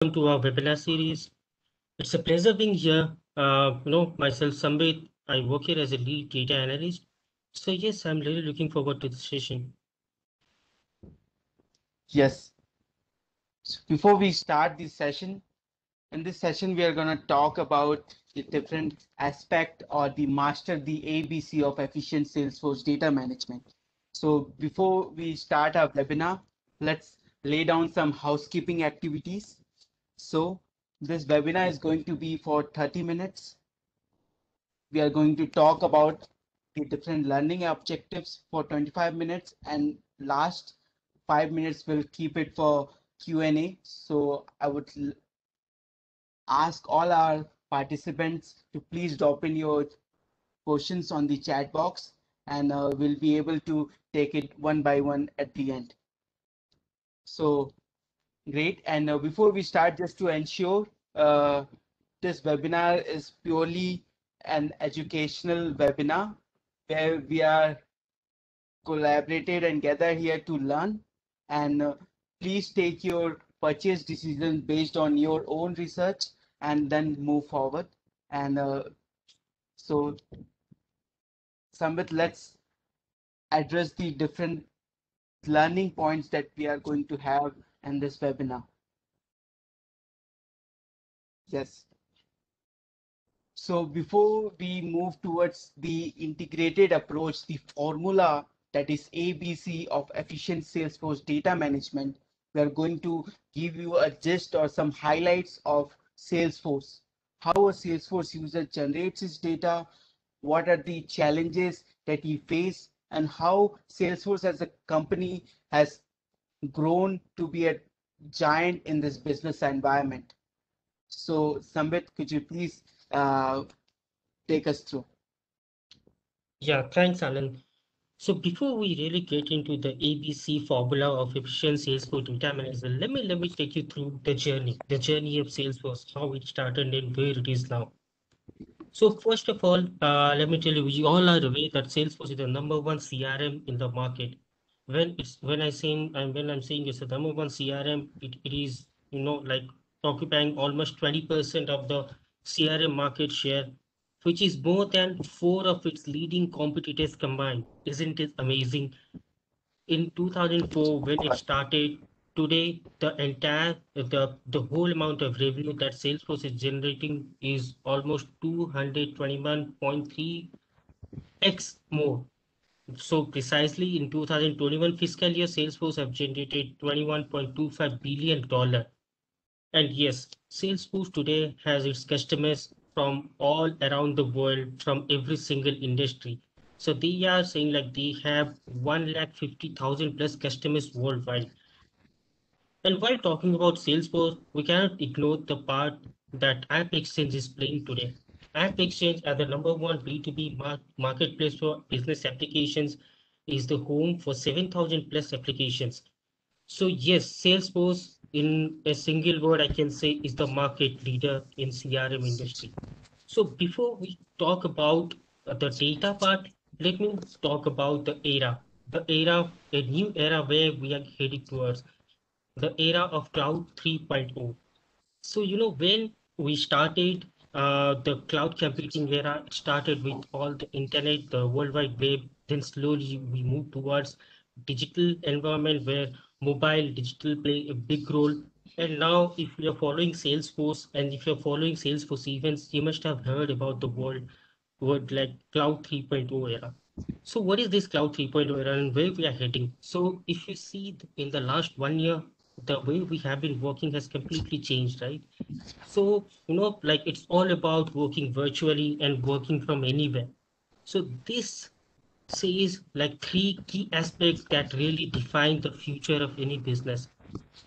Welcome to our webinar series. It's a pleasure being here. Myself, Sambit, I work here as a lead data analyst. So yes, I'm really looking forward to the session. Yes. So before we start this session, in this session, we are going to talk about the different aspect or the master the ABC of efficient Salesforce data management. So before we start our webinar, let's lay down some housekeeping activities. So this webinar is going to be for 30 minutes. We are going to talk about the different learning objectives for 25 minutes, and last 5 minutes we'll keep it for Q&A. So I would ask all our participants to please drop in your questions on the chat box, and we'll be able to take it one by one at the end. So great. And before we start, just to ensure this webinar is purely an educational webinar where we are collaborated and gathered here to learn, and please take your purchase decision based on your own research and then move forward. And so Samvit, let's address the different learning points that we are going to have in this webinar. Yes. So before we move towards the integrated approach, the formula that is ABC of efficient Salesforce data management, we are going to give you a gist or some highlights of Salesforce, how a Salesforce user generates his data, what are the challenges that he face, and how Salesforce as a company has grown to be a giant in this business environment. So Sambit, could you please take us through? Yeah, thanks, Alan. So before we really get into the ABC formula of efficient Salesforce data management, let me take you through the journey of Salesforce, how it started and where it is now. So first of all, let me tell you, we all are aware that Salesforce is the number one CRM in the market. When I'm saying it's the number one CRM, it is like occupying almost 20% of the CRM market share, which is more than four of its leading competitors combined. Isn't it amazing? In 2004 when it started. Today the whole amount of revenue that Salesforce is generating is almost 221.3x more. So precisely in 2021 fiscal year, Salesforce have generated $21.25 billion. And yes, Salesforce today has its customers from all around the world, from every single industry. So they are saying like they have 150,000 plus customers worldwide. And while talking about Salesforce, we cannot ignore the part that App Exchange is playing today. App Exchange, as the number one B2B marketplace for business applications, is the home for 7,000 plus applications. So yes, Salesforce, in a single word, I can say is the market leader in CRM industry. So before we talk about the data part, let me talk about a new era where we are heading towards the era of Cloud 3.0. So, when we started the cloud computing era, it started with all the internet, the World Wide Web. Then slowly we moved towards digital environment where mobile digital play a big role. And now, if you're following Salesforce and if you're following Salesforce events, you must have heard about the word like Cloud 3.0 era. So, what is this Cloud 3.0 era and where we are heading? So, if you see in the last 1 year, the way we have been working has completely changed, right? So, like it's all about working virtually and working from anywhere. So this says like three key aspects that really define the future of any business.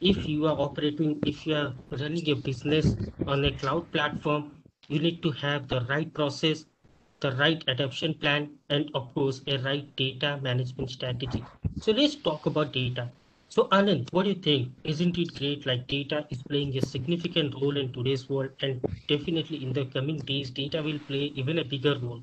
If you are running a business on a cloud platform, you need to have the right process, the right adoption plan, and of course, a right data management strategy. So let's talk about data. So Anand, what do you think? Isn't it great? Like data is playing a significant role in today's world, and definitely in the coming days, data will play even a bigger role.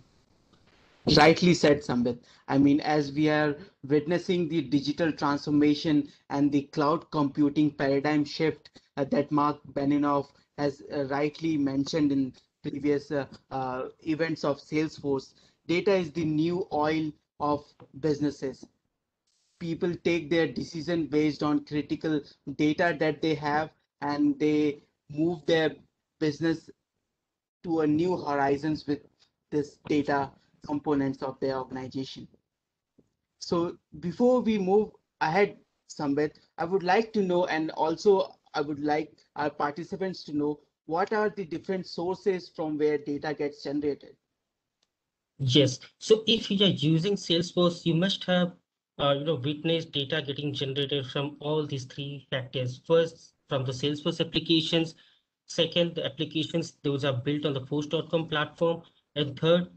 Rightly said, Sambit. I mean, as we are witnessing the digital transformation and the cloud computing paradigm shift that Mark Benioff has rightly mentioned in previous events of Salesforce, data is the new oil of businesses. People take their decision based on critical data that they have, and they move their business to a new horizons with this data components of their organization. So before we move ahead, Sambit, I would like to know, and also I would like our participants to know, what are the different sources from where data gets generated? Yes. So if you are using Salesforce, you must have witnessed data getting generated from all these three factors. First, from the Salesforce applications. Second, the applications those are built on the Force.com platform. And third,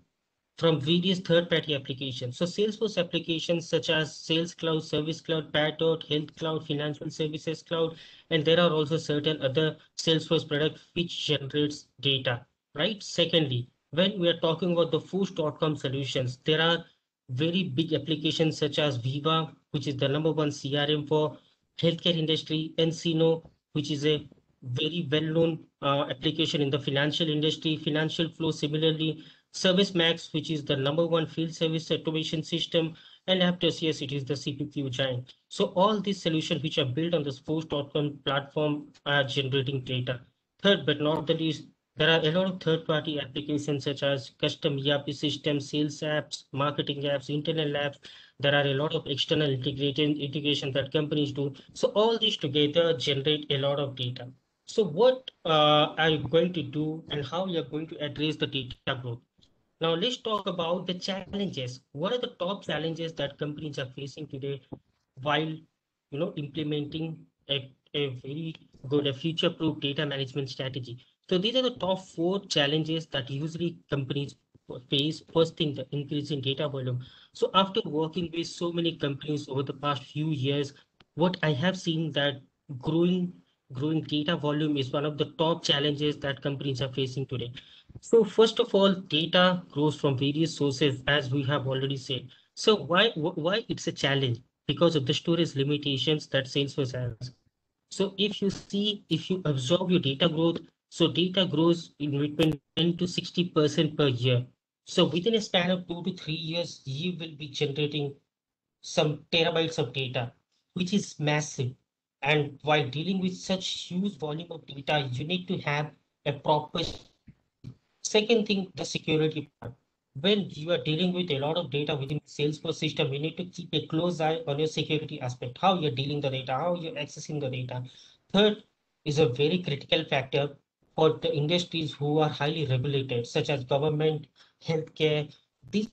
from various third-party applications. So Salesforce applications such as Sales Cloud, Service Cloud, Pardot, Health Cloud, Financial Services Cloud, and there are also certain other Salesforce products which generates data, right? Secondly, when we are talking about the Force.com solutions, there are very big applications such as Viva, which is the number one CRM for healthcare industry, Encino, which is a very well-known application in the financial industry, Financial Flow, similarly, ServiceMax, which is the number one field service automation system, and Aptos, yes, it is the CPQ giant. So all these solutions which are built on the Force.com platform are generating data. Third, but not the least, there are a lot of third-party applications such as custom ERP systems, sales apps, marketing apps, internal apps. There are a lot of external integration that companies do. So all these together generate a lot of data. So what are you going to do and how you're going to address the data growth? Now let's talk about the challenges. What are the top challenges that companies are facing today while implementing a very good, a future-proof data management strategy? So these are the top four challenges that usually companies face. First thing, the increase in data volume. So after working with so many companies over the past few years, what I have seen that growing growing data volume is one of the top challenges that companies are facing today. So first of all, data grows from various sources, as we have already said. So why it's a challenge? Because of the storage limitations that Salesforce has. So if you absorb your data growth, so data grows in between 10 to 60% per year. So within a span of 2 to 3 years, you will be generating some terabytes of data, which is massive. And while dealing with such huge volume of data, you need to have a proper strategy. Second thing, the security part. When you are dealing with a lot of data within Salesforce system, you need to keep a close eye on your security aspect, how you're dealing the data, how you're accessing the data. Third is a very critical factor for the industries who are highly regulated, such as government, healthcare. These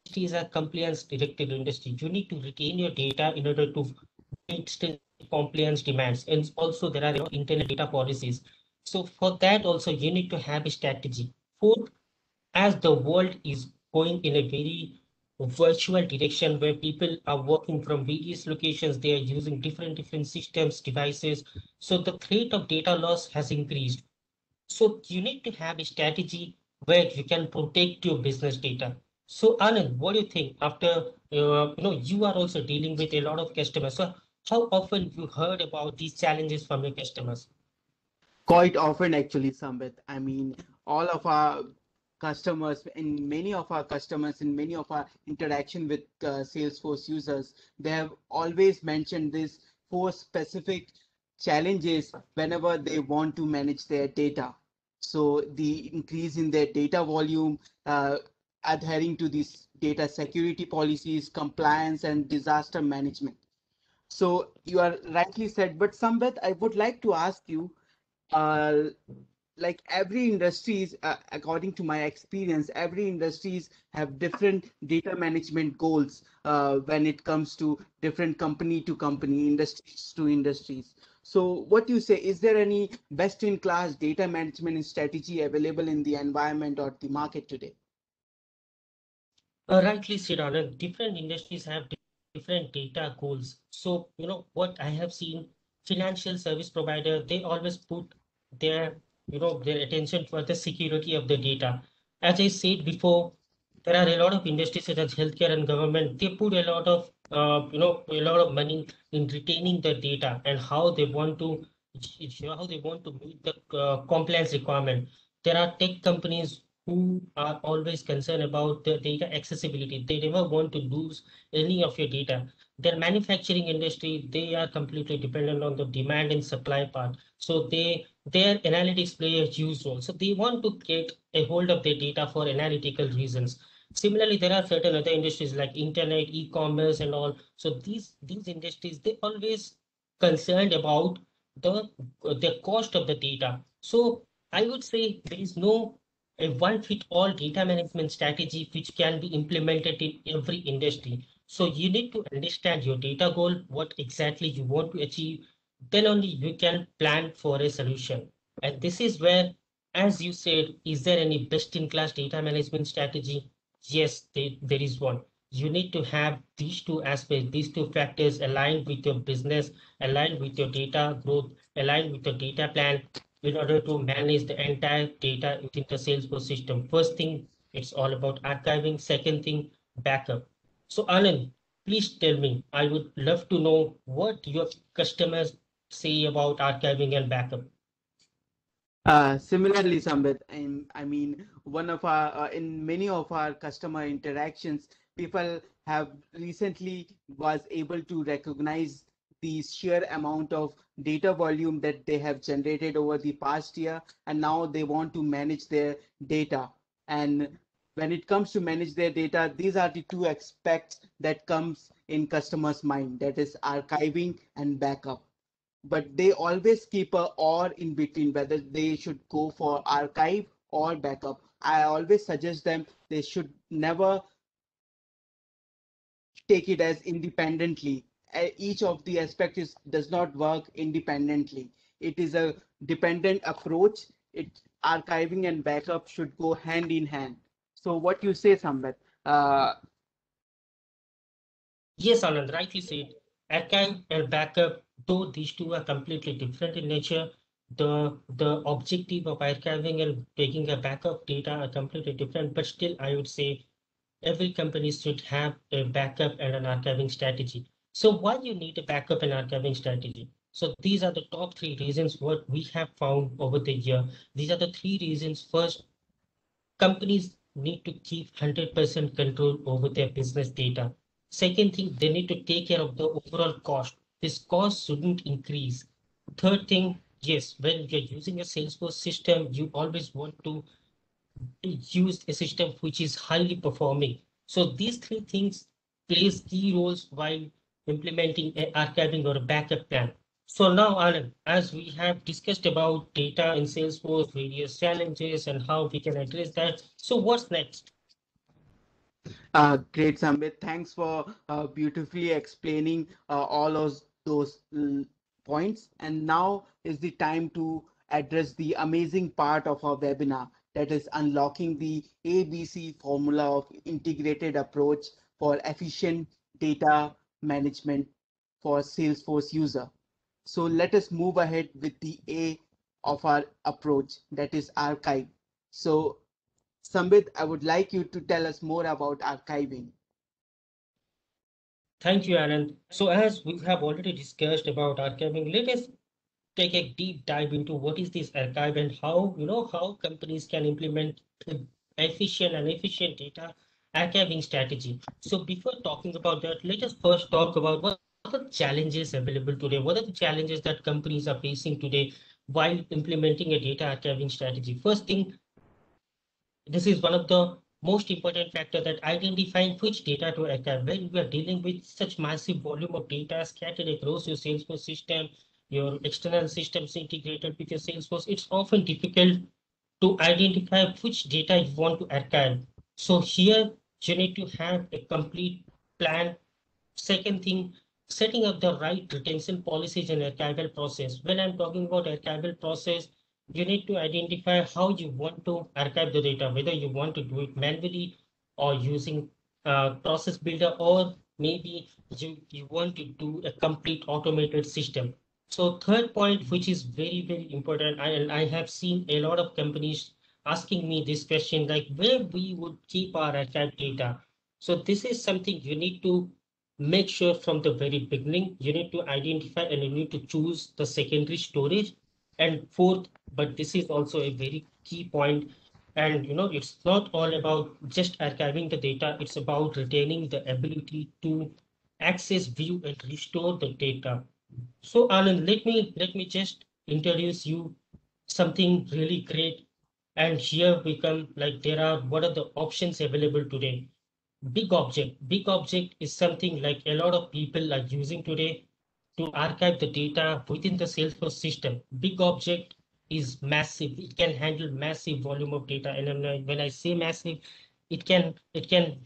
industries are compliance directed industry. You need to retain your data in order to meet still compliance demands. And also there are internal data policies. So for that also you need to have a strategy. Fourth, as the world is going in a very virtual direction where people are working from various locations, they are using different systems, devices. So the threat of data loss has increased. So you need to have a strategy where you can protect your business data. So Anand, what do you think after you are also dealing with a lot of customers? So how often you heard about these challenges from your customers? Quite often, actually, Sambit. I mean, all of our customers, in many of our customers, in many of our interaction with Salesforce users, they have always mentioned these four specific challenges whenever they want to manage their data. So the increase in their data volume, adhering to these data security policies, compliance, and disaster management. So you are rightly said, but Sambit, I would like to ask you, uh, like every industries, according to my experience, every industries have different data management goals when it comes to different company to company, industries to industries. So what you say, is there any best in class data management strategy available in the environment or the market today? Rightly said, Anand. Different industries have different data goals. So, what I have seen, financial service provider, they always put their, their attention for the security of the data. As I said before, there are a lot of industries such as healthcare and government. They put a lot of a lot of money in retaining the data and how they want to meet the compliance requirement. There are tech companies who are always concerned about the data accessibility. They never want to lose any of your data. Their manufacturing industry, they are completely dependent on the demand and supply part. So their analytics play a huge role. So they want to get a hold of their data for analytical reasons. Similarly, there are certain other industries like internet, e-commerce, and all. So these industries, they always concerned about the cost of the data. So I would say there is no a one-fit-all data management strategy which can be implemented in every industry. So you need to understand your data goal, what exactly you want to achieve. Then only you can plan for a solution. And this is where, as you said, is there any best-in-class data management strategy? Yes, there is one. You need to have these two aspects, these two factors aligned with your business, aligned with your data growth, aligned with your data plan in order to manage the entire data within the Salesforce system. First thing, it's all about archiving. Second thing, backup. So Anand, please tell me, I would love to know what your customers say about archiving and backup. Similarly, Sambit, I mean, one of our in many of our customer interactions, people have recently was able to recognize the sheer amount of data volume that they have generated over the past year, and now they want to manage their data. And when it comes to manage their data, these are the two aspects that comes in customers' mind, that is archiving and backup, but they always keep a or in between whether they should go for archive or backup. I always suggest them they should never take it as independently. Each of the aspects does not work independently. It is a dependent approach. It archiving and backup should go hand in hand. So what you say, Sambit? Uh, Yes, Anand, rightly said. Archive and backup, though these two are completely different in nature, the objective of archiving and taking a backup data are completely different. But still, I would say every company should have a backup and an archiving strategy. So why you need a backup and archiving strategy? So these are the top three reasons what we have found over the year. These are the three reasons. First, companies need to keep 100% control over their business data. Second thing, they need to take care of the overall cost. This cost shouldn't increase. Third thing, yes, when you're using a Salesforce system, you always want to use a system which is highly performing. So these three things plays key roles while implementing an archiving or a backup plan. So now, Anand, as we have discussed about data in Salesforce, various challenges and how we can address that. So what's next? Great, Sambit. Thanks for beautifully explaining all of those points. And now is the time to address the amazing part of our webinar, that is unlocking the ABC formula of integrated approach for efficient data management for Salesforce user. So let us move ahead with the A of our approach, that is archive. So Sambit, I would like you to tell us more about archiving. Thank you, Anand. So as we have already discussed about archiving, let us take a deep dive into what is this archive and how how companies can implement efficient data archiving strategy. So before talking about that, let us first talk about what are the challenges available today. What are the challenges that companies are facing today while implementing a data archiving strategy? First thing, this is one of the most important factor that identifying which data to archive. When we are dealing with such massive volume of data scattered across your Salesforce system, your external systems integrated with your Salesforce, it's often difficult to identify which data you want to archive. So here you need to have a complete plan. Second thing, setting up the right retention policies and archival process. When I'm talking about archival process, you need to identify how you want to archive the data, whether you want to do it manually or using process builder, or maybe you want to do a complete automated system. So third point, which is very important, and I have seen a lot of companies asking me this question, like where we would keep our archive data. So this is something you need to make sure from the very beginning. You need to identify and you need to choose the secondary storage. And fourth, but this is also a very key point, and it's not all about just archiving the data, it's about retaining the ability to access, view, and restore the data. So Anand, let me just introduce you something really great. And here we come, like there are what are the options available today? Big object. Big object is something like a lot of people are using today to archive the data within the Salesforce system. Big object is massive. It can handle massive volume of data. And when I say massive, it can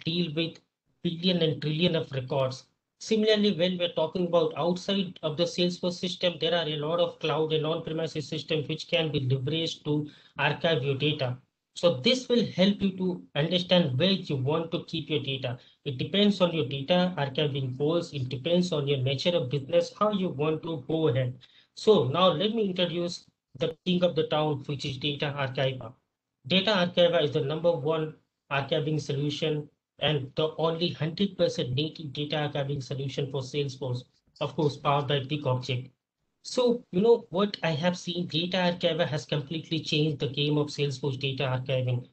deal with billion and trillion of records. Similarly, when we're talking about outside of the Salesforce system, there are a lot of cloud and on-premises systems which can be leveraged to archive your data. So this will help you to understand where you want to keep your data. It depends on your data archiving goals. It depends on your nature of business, how you want to go ahead. So now let me introduce the king of the town, which is Data Archiver. Data Archiver is the number one archiving solution and the only 100% native data archiving solution for Salesforce, of course, powered by Big Object. So, what I have seen, Data Archiver has completely changed the game of Salesforce data archiving.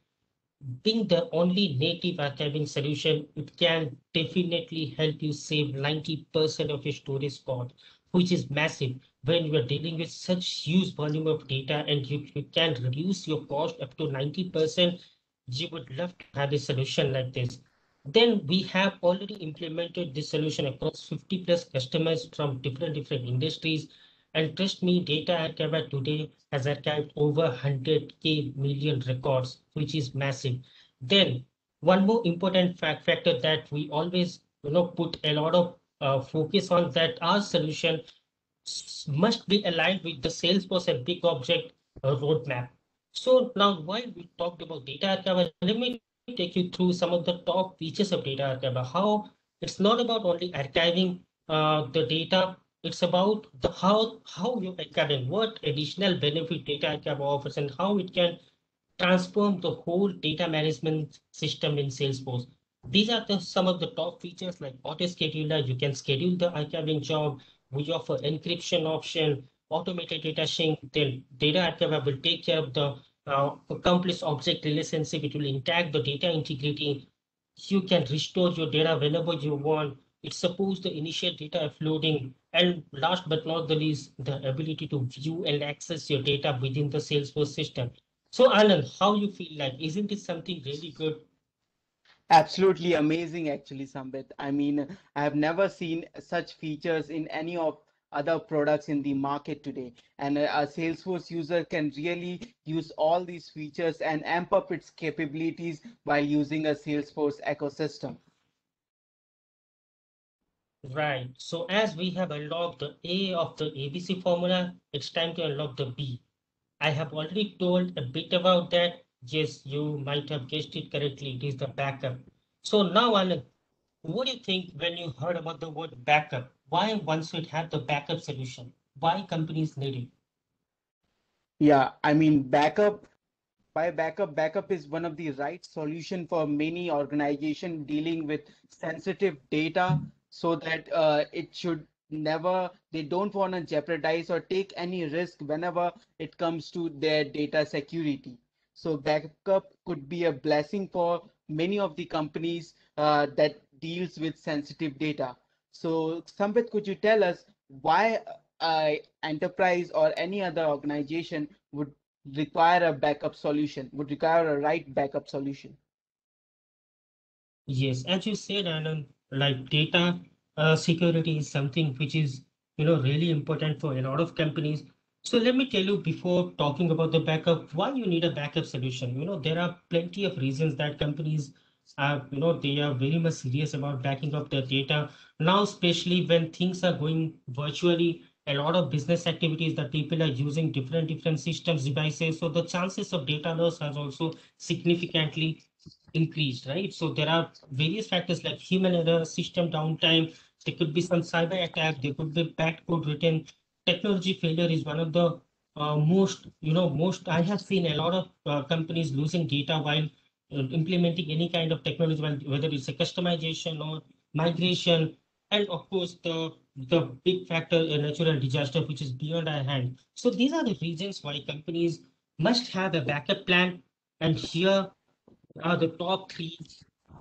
Being the only native archiving solution, it can definitely help you save 90% of your storage cost, which is massive when you are dealing with such huge volume of data, and you can reduce your cost up to 90%. You would love to have a solution like this. Then we have already implemented this solution across 50 plus customers from different industries. And trust me, Data Archiver today has archived over 100K million records, which is massive. Then one more important factor that we always put a lot of focus on, that our solution must be aligned with the Salesforce and Big Object roadmap. So now while we talked about Data Archiver, let me take you through some of the top features of Data Archiver. How it's not about only archiving the data, it's about the how you archive and what additional benefit Data Archiver offers and how it can transform the whole data management system in Salesforce. These are some of the top features like auto scheduler. You can schedule the archiving job. We offer encryption option, automated data sync. Then Data Archiver will take care of the accomplice object relationship. It will intact the data integrity. You can restore your data whenever you want. It supports the initial data uploading. And last but not the least, the ability to view and access your data within the Salesforce system. So, Anand, how you feel like? Isn't it something really good? Absolutely amazing, actually, Sambit. I mean, I have never seen such features in any of other products in the market today. And a Salesforce user can really use all these features and amp up its capabilities while using a Salesforce ecosystem. Right. So, as we have unlocked the A of the ABC formula, it's time to unlock the B. I have already told a bit about that. Yes, you might have guessed it correctly. It is the backup. So now, Anand, what do you think when you heard about the word backup? Why one should have the backup solution? Why companies need it? Yeah, I mean, backup is one of the right solution for many organization dealing with sensitive data so that it should never, they don't want to jeopardize or take any risk whenever it comes to their data security. So backup could be a blessing for many of the companies that deals with sensitive data. So Sambit, could you tell us why enterprise or any other organization would require a backup solution, would require a right backup solution? Yes, as you said, Anand, like data security is something which is, really important for a lot of companies. So let me tell you before talking about the backup, why you need a backup solution. There are plenty of reasons that companies are, they are very much serious about backing up their data. Now, especially when things are going virtually, a lot of business activities that people are using different systems, devices. So the chances of data loss has also significantly increased, right? So there are various factors like human error, system downtime, there could be some cyber attack, there could be bad code written. Technology failure is one of the most I have seen a lot of companies losing data while implementing any kind of technology, whether it's a customization or migration, and of course the big factor, a natural disaster, which is beyond our hand. So these are the reasons why companies must have a backup plan. And here are the top three,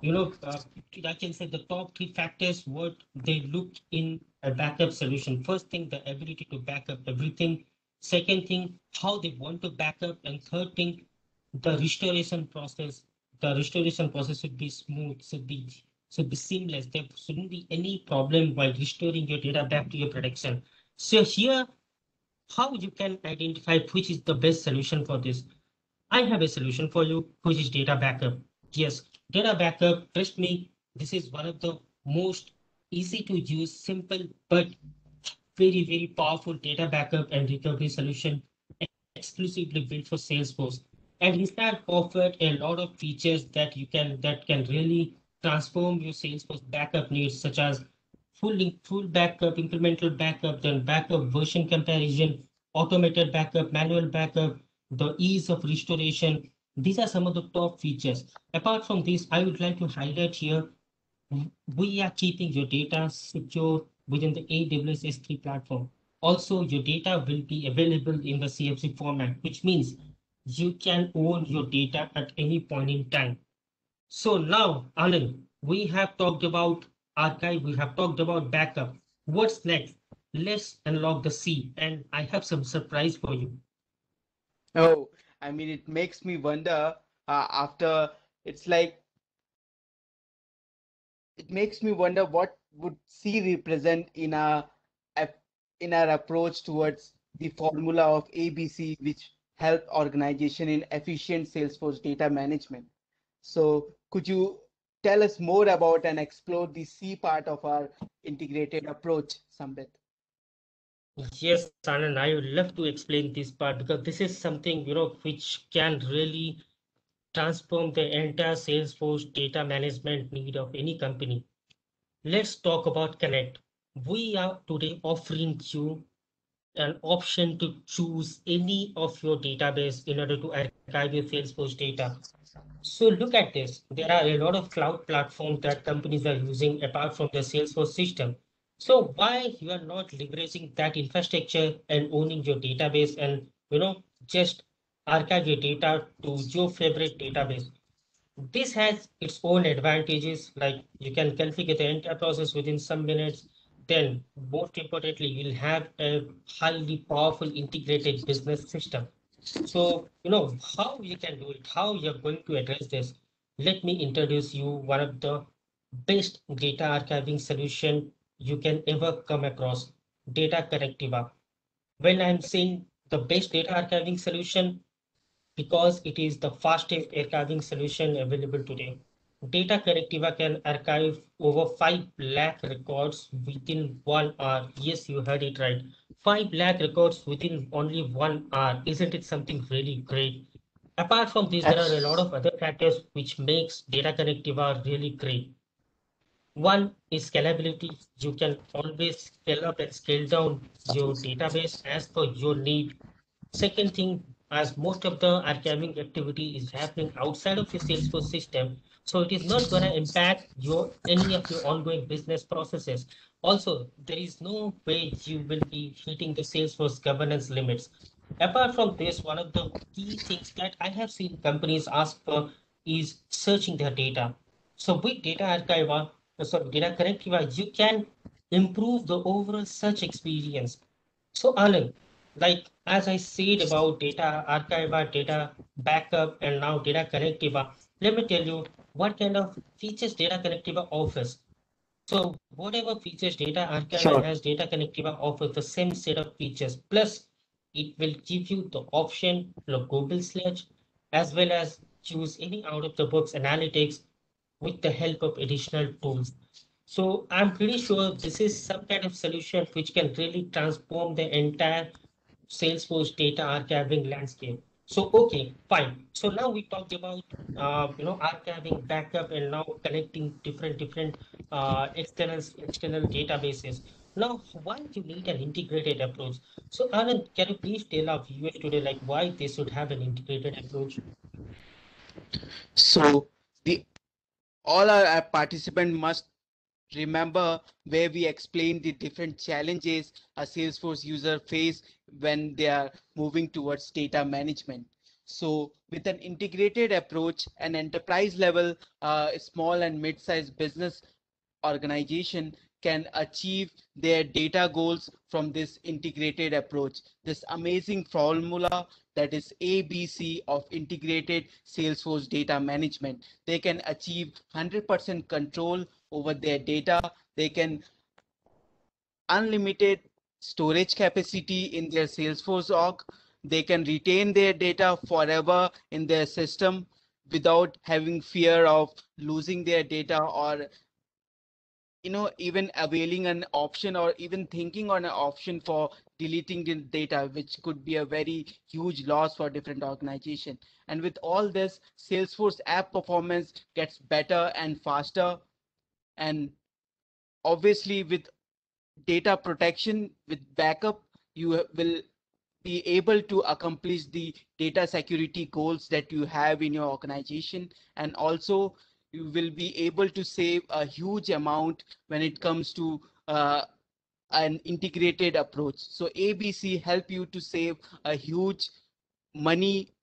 I can say the top three factors what they look in a backup solution. First thing, the ability to back up everything. Second thing, how they want to back up. And third thing, the restoration process. The restoration process should be smooth, should be seamless. There shouldn't be any problem while restoring your data back to your production. So here, how you can identify which is the best solution for this. I have a solution for you, which is data backup. Yes, data backup, trust me, this is one of the most easy to use, simple, but very, very powerful data backup and recovery solution exclusively built for Salesforce. And it has offered a lot of features that can really transform your Salesforce backup needs, such as full backup, incremental backup, then backup version comparison, automated backup, manual backup, the ease of restoration. These are some of the top features. Apart from this, I would like to highlight here, we are keeping your data secure within the AWS S3 platform. Also, your data will be available in the CFC format, which means you can own your data at any point in time. So now, Anand, we have talked about archive, we have talked about backup. What's next? Let's unlock the sea, and I have some surprise for you. Oh, I mean, it makes me wonder after it's like it makes me wonder what would C represent ap- in our approach towards the formula of ABC, which help organization in efficient Salesforce data management. So could you tell us more about and explore the C part of our integrated approach, Sambit? Yes, Anand, I would love to explain this part because this is something, which can really transform the entire Salesforce data management need of any company. Let's talk about Connect. We are today offering you an option to choose any of your database in order to archive your Salesforce data. So look at this. There are a lot of cloud platforms that companies are using apart from the Salesforce system. So why you are not leveraging that infrastructure and owning your database and just archive your data to your favorite database? This has its own advantages, like you can configure the entire process within some minutes. Then, most importantly, you'll have a highly powerful integrated business system. So, how you can do it, how you're going to address this. Let me introduce you one of the best data archiving solution you can ever come across, Data Connectiva. When I'm saying the best data archiving solution, because it is the fastest archiving solution available today. Data Connectiva can archive over 5 lakh records within 1 hour. Yes, you heard it right. 5 lakh records within only 1 hour. Isn't it something really great? Apart from this, there are a lot Abs- of other factors which makes Data Connectiva really great. One is scalability. You can always scale up and scale down your database as per your need. Second thing, as most of the archiving activity is happening outside of your Salesforce system, so it is not going to impact your any of your ongoing business processes. Also, there is no way you will be hitting the Salesforce governance limits. Apart from this, one of the key things that I have seen companies ask for is searching their data. So with Data Archive, sorry, Data Connectiva, you can improve the overall search experience. So Anand, like as I said about Data Archive, data backup, and now Data Connectiva, let me tell you what kind of features Data Connectiva offers. So whatever features Data Archive Sure. has, Data Connectiva offers the same set of features. Plus, it will give you the option to Google search as well as choose any out-of-the-box analytics with the help of additional tools. So I'm pretty sure this is some kind of solution which can really transform the entire Salesforce data archiving landscape. So, okay, fine. So now we talked about archiving, backup, and now connecting different external databases. Now, why you need an integrated approach? So, Anand, can you please tell our viewers today, like why they should have an integrated approach? So the all our participant must remember where we explain the different challenges a Salesforce user face when they are moving towards data management. So with an integrated approach, an enterprise level, small and mid-sized business organization can achieve their data goals from this integrated approach. This amazing formula that is ABC of integrated Salesforce data management. They can achieve 100% control over their data. They can unlimited storage capacity in their Salesforce org. They can retain their data forever in their system without having fear of losing their data or even availing an option or even thinking on an option for deleting the data, which could be a very huge loss for different organization. And with all this, Salesforce app performance gets better and faster. And obviously with data protection, with backup, you will be able to accomplish the data security goals that you have in your organization. And also you will be able to save a huge amount when it comes to an integrated approach. So ABC help you to save a huge money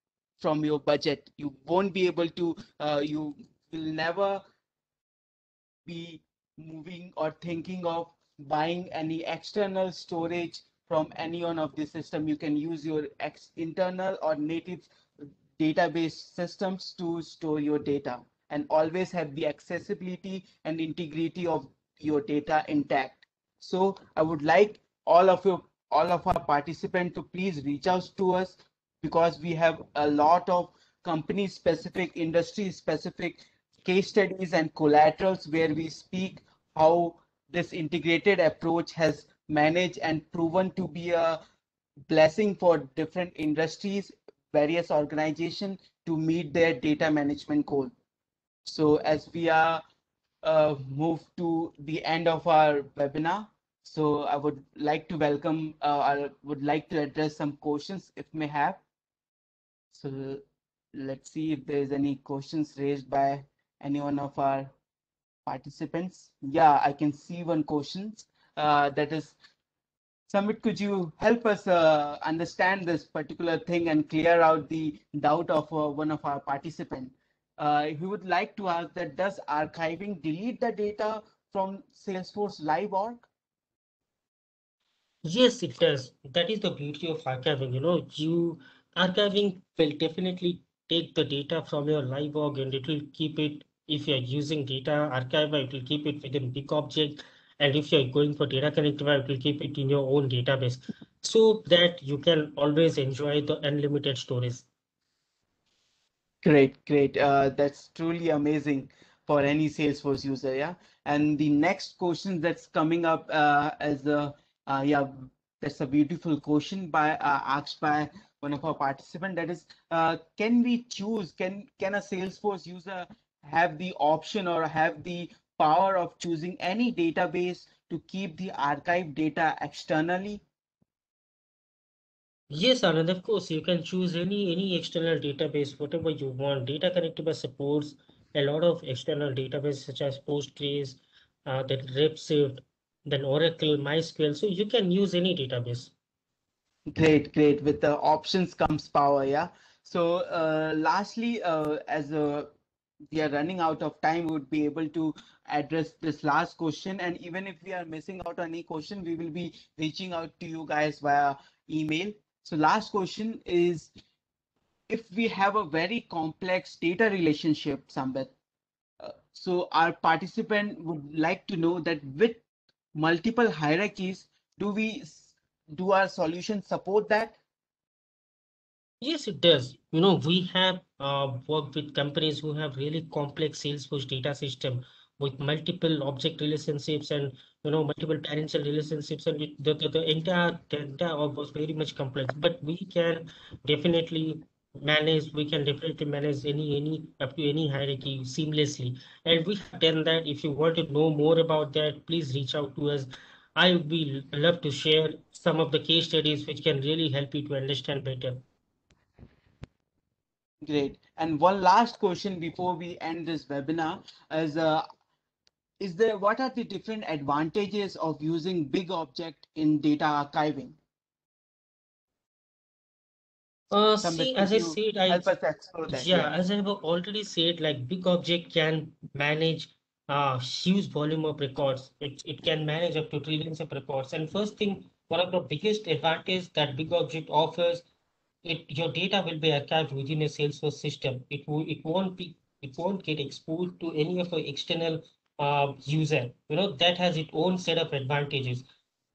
from your budget. You won't be able to, you will never be moving or thinking of buying any external storage from any one of the system. You can use your internal or native database systems to store your data and always have the accessibility and integrity of your data intact. So I would like all of our participants to please reach out to us because we have a lot of company specific, industry specific case studies and collaterals where we speak how this integrated approach has managed and proven to be a blessing for different industries, various organizations to meet their data management goal. So as we are move to the end of our webinar, so I would like to welcome, I would like to address some questions if may have. So let's see if there is any questions raised by any one of our participants. Yeah, I can see one question. That is, Samit, could you help us understand this particular thing and clear out the doubt of one of our participants? He would like to ask that does archiving delete the data from Salesforce Live org? Yes, it does. That is the beauty of archiving. You archiving will definitely take the data from your live org and it will keep it. If you're using data archiver, it will keep it within big object. And if you're going for data connector, it will keep it in your own database so that you can always enjoy the unlimited storage. Great, great. That's truly amazing for any Salesforce user, yeah. And the next question that's coming up as a yeah, that's a beautiful question by asked by one of our participants. That is, can we choose? Can a Salesforce user have the option or have the power of choosing any database to keep the archive data externally? Yes, Anand, of course, you can choose any external database, whatever you want. Data Connector supports a lot of external databases such as Postgres, then Redshift, then Oracle, MySQL. So you can use any database. Great, great. With the options comes power, yeah. So, lastly, as we are running out of time, we would be able to address this last question. And even if we are missing out on any question, we will be reaching out to you guys via email. So, last question is if we have a very complex data relationship, Sambit, so our participant would like to know that with multiple hierarchies, do our solutions support that? Yes, it does. We have worked with companies who have really complex Salesforce data system with multiple object relationships and multiple parential relationships, and the entire data was very much complex. But we can definitely manage any up to any hierarchy seamlessly, and we have done that. If you want to know more about that, please reach out to us. I will love to share some of the case studies which can really help you to understand better. Great. And one last question before we end this webinar is there what are the different advantages of using big object in data archiving? Samrit, See, could as I you said, help us explore that? yeah, Yeah. as I have already said, like big object can manage huge volume of records. It can manage up to trillions of records. And first thing, one of the biggest advantage that big object offers, your data will be archived within a Salesforce system. It won't get exposed to any of the external user. You know, that has its own set of advantages.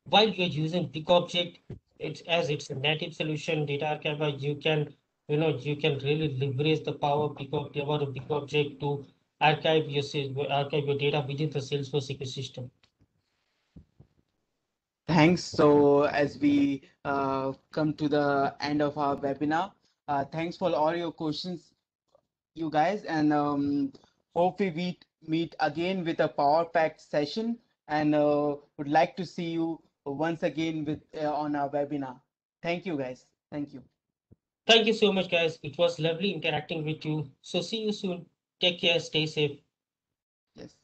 While you're using big object, it's a native solution, data archiver, you can really leverage the power of a big object to archive your data within the Salesforce ecosystem. Thanks. So as we come to the end of our webinar, thanks for all your questions, you guys, and hope we meet again with a power packed session, and would like to see you once again with on our webinar. Thank you, guys. Thank you. Thank you so much, guys. It was lovely interacting with you. So see you soon. Take care. Stay safe. Yes.